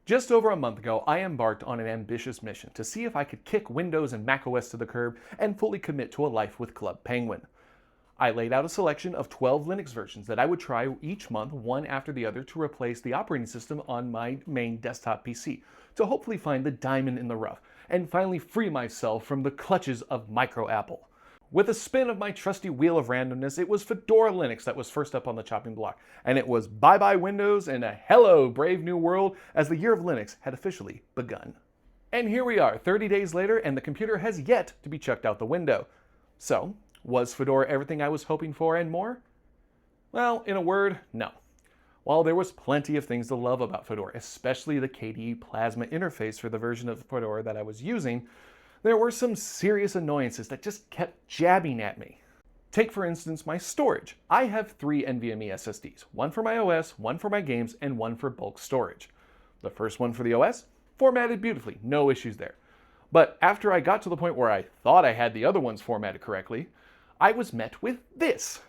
Just over a month ago, I embarked on an ambitious mission to see if I could kick Windows and macOS to the curb and fully commit to a life with Club Penguin. I laid out a selection of 12 Linux versions that I would try each month, one after the other, to replace the operating system on my main desktop PC, to hopefully find the diamond in the rough, and finally free myself from the clutches of Micro Apple. With a spin of my trusty wheel of randomness, it was Fedora Linux that was first up on the chopping block, and it was bye-bye Windows and a hello brave new world as the year of Linux had officially begun. And here we are, 30 days later, and the computer has yet to be chucked out the window. So, was Fedora everything I was hoping for and more? Well, in a word, no. While there was plenty of things to love about Fedora, especially the KDE Plasma interface for the version of Fedora that I was using, there were some serious annoyances that just kept jabbing at me. Take for instance my storage. I have 3 NVMe SSDs, one for my OS, one for my games, and one for bulk storage. The first one for the OS, formatted beautifully, no issues there. But after I got to the point where I thought I had the other ones formatted correctly, I was met with this.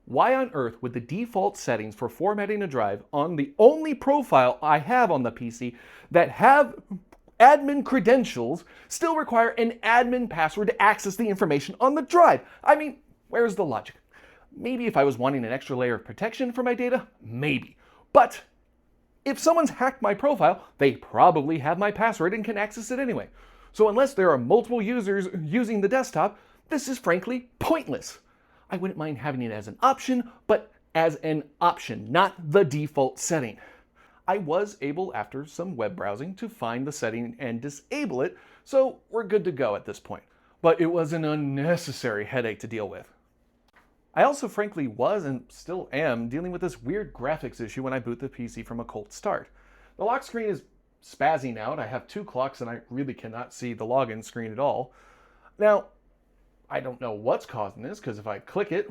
Why on earth would the default settings for formatting a drive on the only profile I have on the PC that have admin credentials still require an admin password to access the information on the drive? I mean, where's the logic? Maybe if I was wanting an extra layer of protection for my data, maybe. But if someone's hacked my profile, they probably have my password and can access it anyway. So unless there are multiple users using the desktop, this is frankly pointless. I wouldn't mind having it as an option, but as an option, not the default setting. I was able, after some web browsing, to find the setting and disable it, so we're good to go at this point. But it was an unnecessary headache to deal with. I also frankly was, and still am, dealing with this weird graphics issue when I boot the PC from a cold start. The lock screen is spazzing out, I have 2 clocks and I really cannot see the login screen at all. Now, I don't know what's causing this, because if I click it,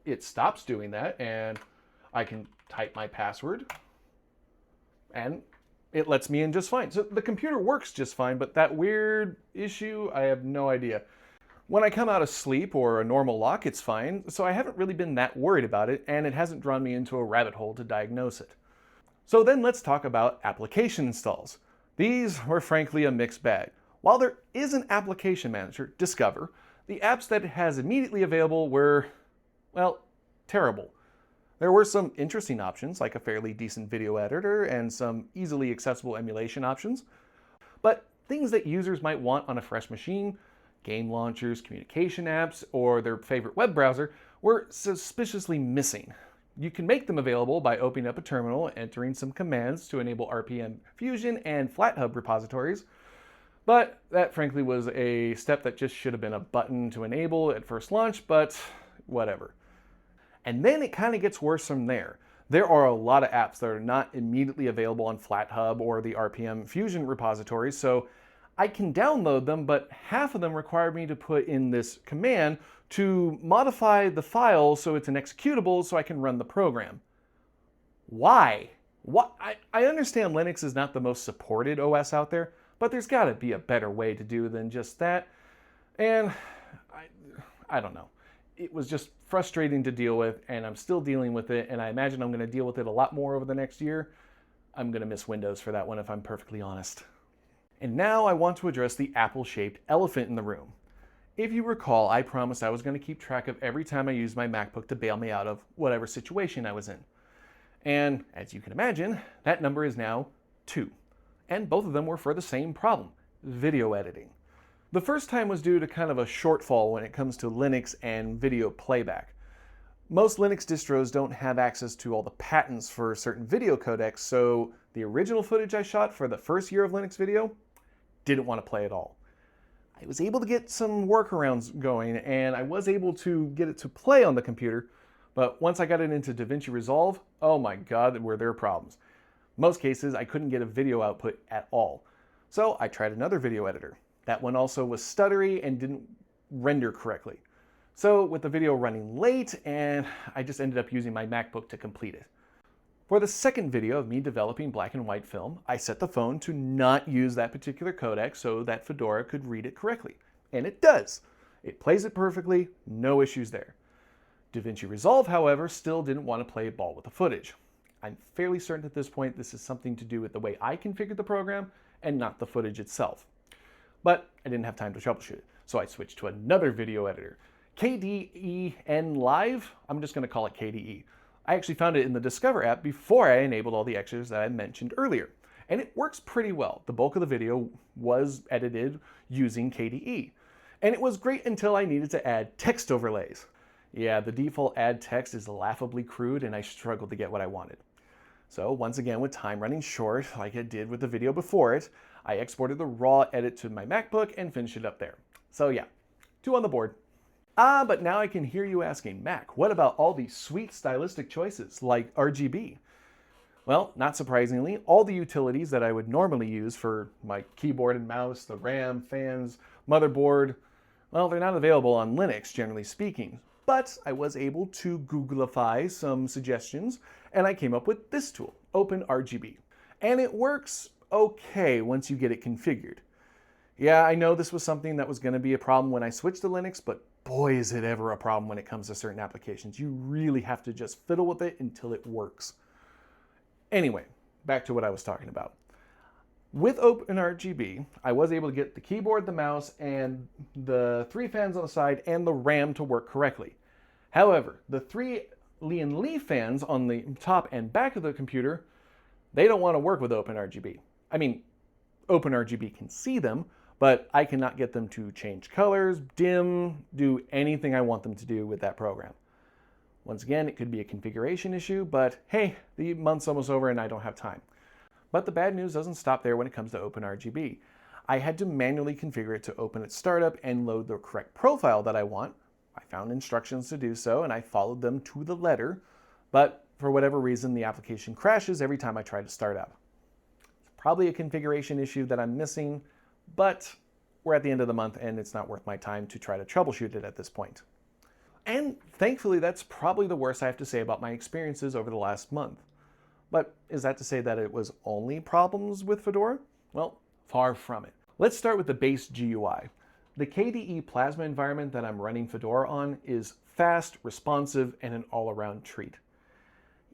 it stops doing that, and I can type my password, and it lets me in just fine. So the computer works just fine, but that weird issue, I have no idea. When I come out of sleep or a normal lock, it's fine, so I haven't really been that worried about it, and it hasn't drawn me into a rabbit hole to diagnose it. So then let's talk about application installs. These were frankly a mixed bag. While there is an application manager, Discover, the apps that it has immediately available were, well, terrible. There were some interesting options, like a fairly decent video editor and some easily accessible emulation options. But things that users might want on a fresh machine, game launchers, communication apps, or their favorite web browser, were suspiciously missing. You can make them available by opening up a terminal, entering some commands to enable RPM Fusion and FlatHub repositories. But that frankly was a step that just should have been a button to enable at first launch, but whatever. And then it kind of gets worse from there. There are a lot of apps that are not immediately available on FlatHub or the RPM Fusion repositories, so I can download them, but half of them require me to put in this command to modify the file so it's an executable so I can run the program. Why? What? I understand Linux is not the most supported OS out there, but there's got to be a better way to do than just that. And I don't know. It was just frustrating to deal with, and I'm still dealing with it, and I imagine I'm going to deal with it a lot more over the next year. I'm going to miss Windows for that one, if I'm perfectly honest. And now I want to address the apple-shaped elephant in the room. If you recall, I promised I was going to keep track of every time I used my MacBook to bail me out of whatever situation I was in. And as you can imagine, that number is now 2. And both of them were for the same problem, video editing. The first time was due to kind of a shortfall when it comes to Linux and video playback. Most Linux distros don't have access to all the patents for certain video codecs, so the original footage I shot for the first year of Linux video didn't want to play at all. I was able to get some workarounds going, and I was able to get it to play on the computer, but once I got it into DaVinci Resolve, oh my god, were there problems. Most cases, I couldn't get a video output at all. So I tried another video editor. That one also was stuttery and didn't render correctly. So with the video running late, and I just ended up using my MacBook to complete it. For the second video of me developing black and white film, I set the phone to not use that particular codec so that Fedora could read it correctly. And it does. It plays it perfectly, no issues there. DaVinci Resolve, however, still didn't want to play ball with the footage. I'm fairly certain at this point this is something to do with the way I configured the program and not the footage itself. But I didn't have time to troubleshoot it, so I switched to another video editor, KDE Live. I'm just going to call it KDE. I actually found it in the Discover app before I enabled all the extras that I mentioned earlier, and it works pretty well. The bulk of the video was edited using KDE, and it was great until I needed to add text overlays. Yeah, the default add text is laughably crude, and I struggled to get what I wanted. So once again, with time running short, like I did with the video before it, I exported the raw edit to my MacBook and finished it up there. So yeah, 2 on the board. But now I can hear you asking, Mac, what about all these sweet stylistic choices like RGB? Well, not surprisingly, all the utilities that I would normally use for my keyboard and mouse, the RAM, fans, motherboard, well, they're not available on Linux, generally speaking. But I was able to Googleify some suggestions, and I came up with this tool, OpenRGB. And it works okay once you get it configured. Yeah, I know this was something that was going to be a problem when I switched to Linux, but boy is it ever a problem when it comes to certain applications. You really have to just fiddle with it until it works. Anyway, back to what I was talking about. With OpenRGB, I was able to get the keyboard, the mouse, and the 3 fans on the side and the RAM to work correctly. However, the 3 Lian Li fans on the top and back of the computer, they don't want to work with OpenRGB. I mean, OpenRGB can see them, but I cannot get them to change colors, dim, do anything I want them to do with that program. Once again, it could be a configuration issue, but hey, the month's almost over and I don't have time. But the bad news doesn't stop there when it comes to OpenRGB. I had to manually configure it to open at startup and load the correct profile that I want. I found instructions to do so and I followed them to the letter, but for whatever reason, the application crashes every time I try to start up. Probably a configuration issue that I'm missing, but we're at the end of the month and it's not worth my time to try to troubleshoot it at this point. And thankfully, that's probably the worst I have to say about my experiences over the last month. But is that to say that it was only problems with Fedora? Well, far from it. Let's start with the base GUI. The KDE Plasma environment that I'm running Fedora on is fast, responsive, and an all-around treat.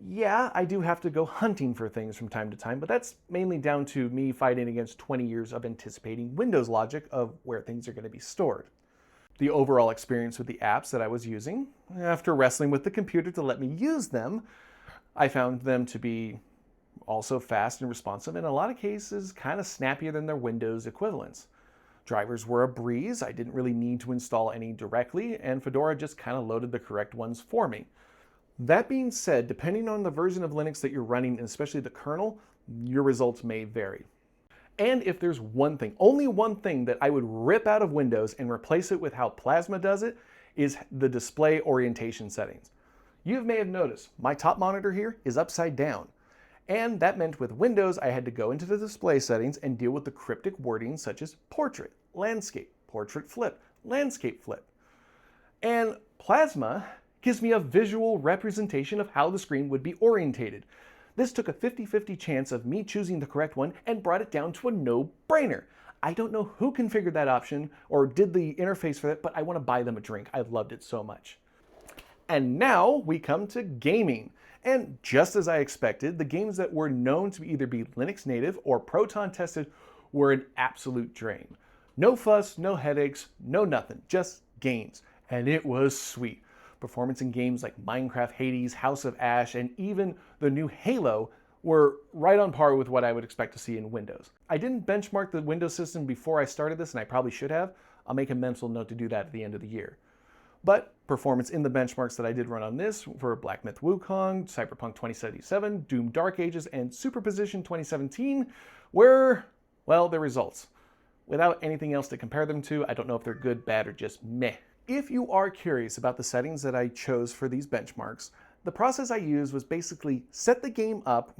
Yeah, I do have to go hunting for things from time to time, but that's mainly down to me fighting against 20 years of anticipating Windows logic of where things are going to be stored. The overall experience with the apps that I was using, after wrestling with the computer to let me use them, I found them to be also fast and responsive, in a lot of cases kind of snappier than their Windows equivalents. Drivers were a breeze. I didn't really need to install any directly, and Fedora just kind of loaded the correct ones for me. That being said, depending on the version of Linux that you're running, and especially the kernel, your results may vary. And if there's one thing, only one thing that I would rip out of Windows and replace it with how Plasma does it, is the display orientation settings. You may have noticed my top monitor here is upside down. And that meant with Windows, I had to go into the display settings and deal with the cryptic wording such as portrait, landscape, portrait flip, landscape flip. And Plasma gives me a visual representation of how the screen would be orientated. This took a 50-50 chance of me choosing the correct one and brought it down to a no-brainer. I don't know who configured that option or did the interface for it, but I want to buy them a drink. I loved it so much. And now we come to gaming. And just as I expected, the games that were known to either be Linux native or Proton tested were an absolute drain. No fuss, no headaches, no nothing, just games. And it was sweet. Performance in games like Minecraft, Hades, House of Ash, and even the new Halo were right on par with what I would expect to see in Windows. I didn't benchmark the Windows system before I started this, and I probably should have. I'll make a mental note to do that at the end of the year. But performance in the benchmarks that I did run on this for Black Myth Wukong, Cyberpunk 2077, Doom Dark Ages, and Superposition 2017 were, well, the results. Without anything else to compare them to, I don't know if they're good, bad, or just meh. If you are curious about the settings that I chose for these benchmarks, the process I used was basically set the game up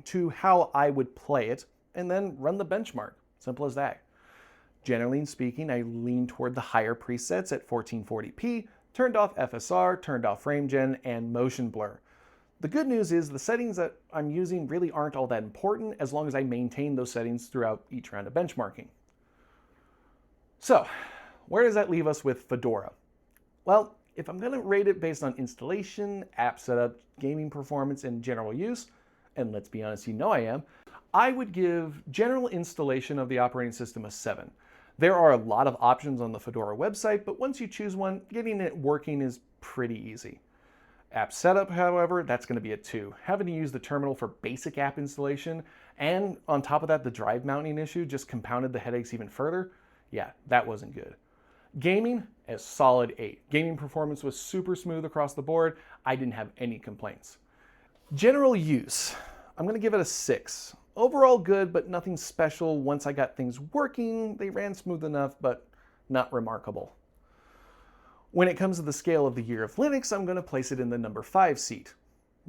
to how I would play it and then run the benchmark. Simple as that. Generally speaking, I lean toward the higher presets at 1440p, turned off FSR, turned off frame gen, and motion blur. The good news is the settings that I'm using really aren't all that important as long as I maintain those settings throughout each round of benchmarking. So, where does that leave us with Fedora? Well, if I'm going to rate it based on installation, app setup, gaming performance, and general use, and let's be honest, you know I am, I would give general installation of the operating system a 7. There are a lot of options on the Fedora website, but once you choose one, getting it working is pretty easy. App setup, however, that's going to be a 2. Having to use the terminal for basic app installation, and on top of that, the drive mounting issue just compounded the headaches even further. Yeah, that wasn't good. Gaming, a solid 8. Gaming performance was super smooth across the board. I didn't have any complaints. General use, I'm going to give it a 6. Overall good, but nothing special. Once I got things working, they ran smooth enough, but not remarkable. When it comes to the scale of the year of Linux, I'm going to place it in the number 5 seat,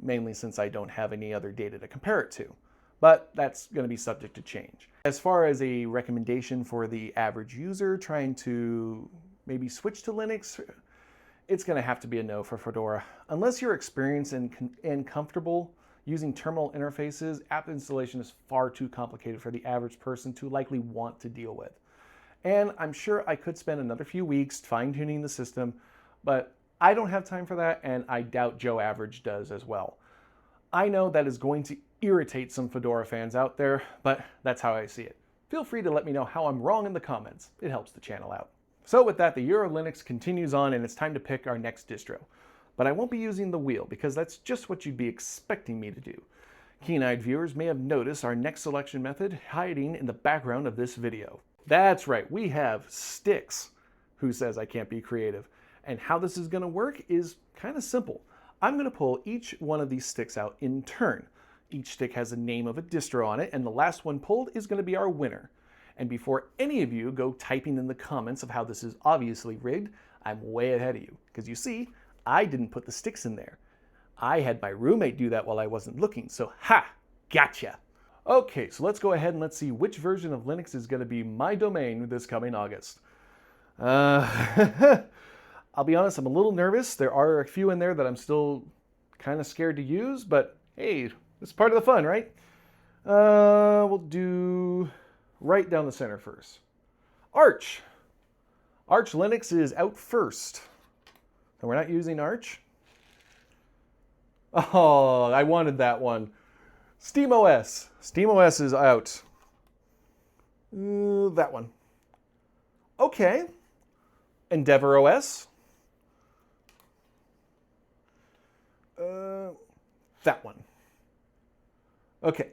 mainly since I don't have any other data to compare it to. But that's going to be subject to change. As far as a recommendation for the average user trying to maybe switch to Linux, it's going to have to be a no for Fedora. Unless you're experienced and comfortable using terminal interfaces, app installation is far too complicated for the average person to likely want to deal with. And I'm sure I could spend another few weeks fine-tuning the system, but I don't have time for that, and I doubt Joe Average does as well. I know that is going to irritate some Fedora fans out there, but that's how I see it. Feel free to let me know how I'm wrong in the comments. It helps the channel out. So with that, the year of Linux continues on, and it's time to pick our next distro. But I won't be using the wheel, because that's just what you'd be expecting me to do. Keen-eyed viewers may have noticed our next selection method hiding in the background of this video. That's right, we have Sticks, who says I can't be creative. And how this is going to work is kind of simple. I'm going to pull each one of these sticks out in turn. Each stick has a name of a distro on it, and the last one pulled is going to be our winner. And before any of you go typing in the comments of how this is obviously rigged, I'm way ahead of you. Because you see, I didn't put the sticks in there. I had my roommate do that while I wasn't looking, so ha! Gotcha! Okay, so let's go ahead and let's see which version of Linux is going to be my domain this coming August. I'll be honest, I'm a little nervous. There are a few in there that I'm still kind of scared to use, but hey, it's part of the fun, right? We'll do right down the center first. Arch. Arch Linux is out first. And we're not using Arch. Oh, I wanted that one. SteamOS. SteamOS is out. That one. Okay. EndeavourOS. That one. Okay.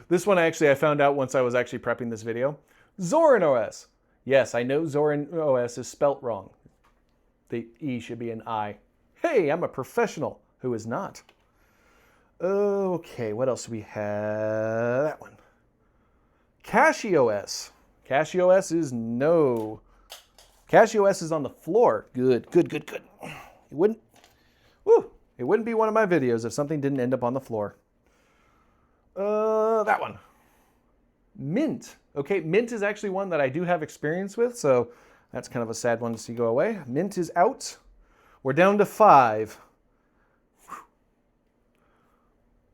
This one I found out once I was actually prepping this video. Zorin OS. Yes, I know Zorin OS is spelt wrong. The E should be an I. Hey, I'm a professional who is not. Okay, what else do we have? That one. CachyOS. CachyOS is no. CachyOS is on the floor. Good, good, good, good. It wouldn't be one of my videos if something didn't end up on the floor. That one. Mint. Okay, Mint is actually one that I do have experience with, so that's kind of a sad one to see go away. Mint is out. We're down to 5.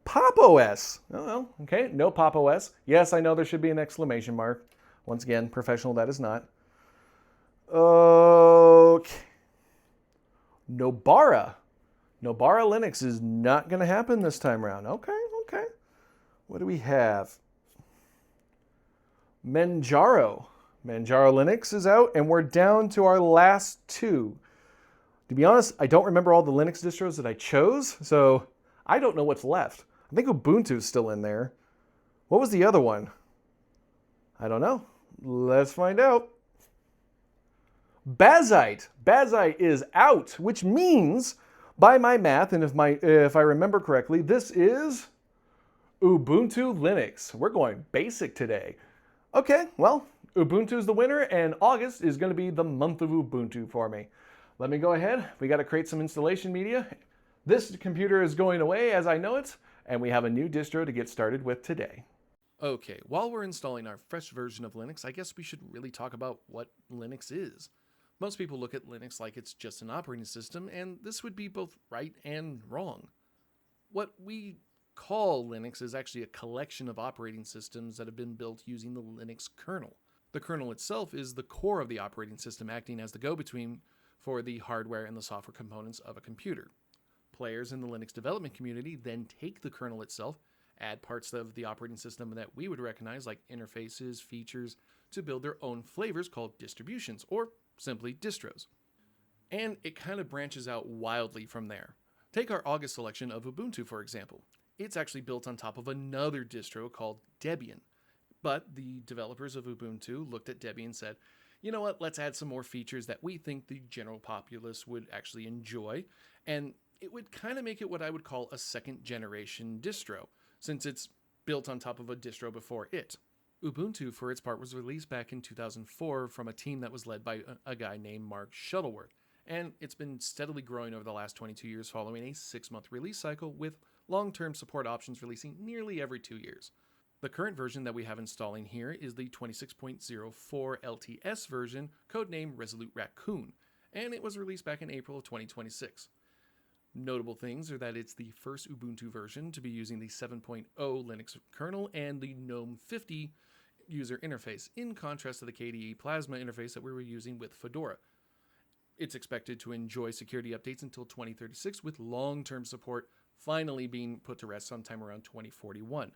Pop! OS. Oh, well, okay, no Pop! OS. Yes, I know there should be an exclamation mark. Once again, professional that is not. Okay. Nobara. Nobara Linux is not going to happen this time around. Okay. What do we have? Manjaro. Manjaro Linux is out, and we're down to our last 2. To be honest, I don't remember all the Linux distros that I chose, so I don't know what's left. I think Ubuntu is still in there. What was the other one? I don't know. Let's find out. Bazite. Bazite is out, which means, by my math, and if I remember correctly, this is Ubuntu Linux. We're going basic today. Okay, well, Ubuntu is the winner, and August is going to be the month of Ubuntu for me. Let me go ahead. We got to create some installation media. This computer is going away as I know it, and we have a new distro to get started with today. Okay, while we're installing our fresh version of Linux, I guess we should really talk about what Linux is. Most people look at Linux like it's just an operating system, and this would be both right and wrong. What we call Linux is actually a collection of operating systems that have been built using the Linux kernel. The kernel itself is the core of the operating system, acting as the go-between for the hardware and the software components of a computer. Players in the Linux development community then take the kernel itself add parts of the operating system that we would recognize, like interfaces, features, to build their own flavors called distributions, or simply distros. And it kind of branches out wildly from there. Take our August selection of Ubuntu, for example. It's actually built on top of another distro called Debian. But the developers of Ubuntu looked at Debian and said, you know what, let's add some more features that we think the general populace would actually enjoy. And it would kind of make it what I would call a second generation distro, since it's built on top of a distro before it. Ubuntu, for its part, was released back in 2004 from a team that was led by a guy named Mark Shuttleworth. And it's been steadily growing over the last 22 years following a 6-month release cycle, with long-term support options releasing nearly every 2 years. The current version that we have installing here is the 26.04 LTS version, codenamed Resolute Raccoon, and it was released back in April of 2026. Notable things are that it's the first Ubuntu version to be using the 7.0 Linux kernel and the GNOME 50 user interface, in contrast to the KDE Plasma interface that we were using with Fedora. It's expected to enjoy security updates until 2036, with long-term support finally being put to rest sometime around 2041.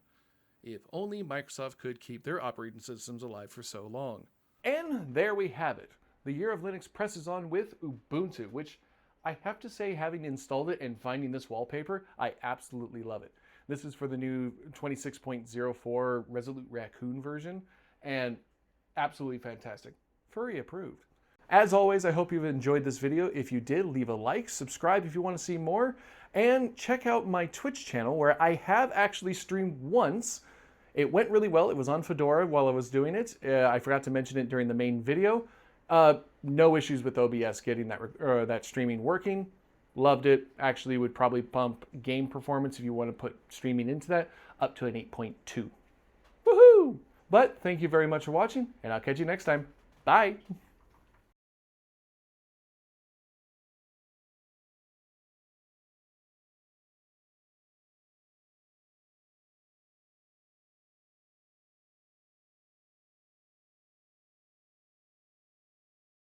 If only Microsoft could keep their operating systems alive for so long. And there we have it. The year of Linux presses on with Ubuntu, which I have to say, having installed it and finding this wallpaper, I absolutely love it. This is for the new 26.04 Resolute Raccoon version, and absolutely fantastic. Furry approved. As always, I hope you've enjoyed this video. If you did, leave a like, subscribe if you want to see more, and check out my Twitch channel where I have actually streamed once. It went really well. It was on Fedora while I was doing it. I forgot to mention it during the main video. No issues with OBS getting that streaming working. Loved it. Actually would probably bump game performance, if you want to put streaming into that, up to an 8.2. Woohoo! But thank you very much for watching, and I'll catch you next time. Bye!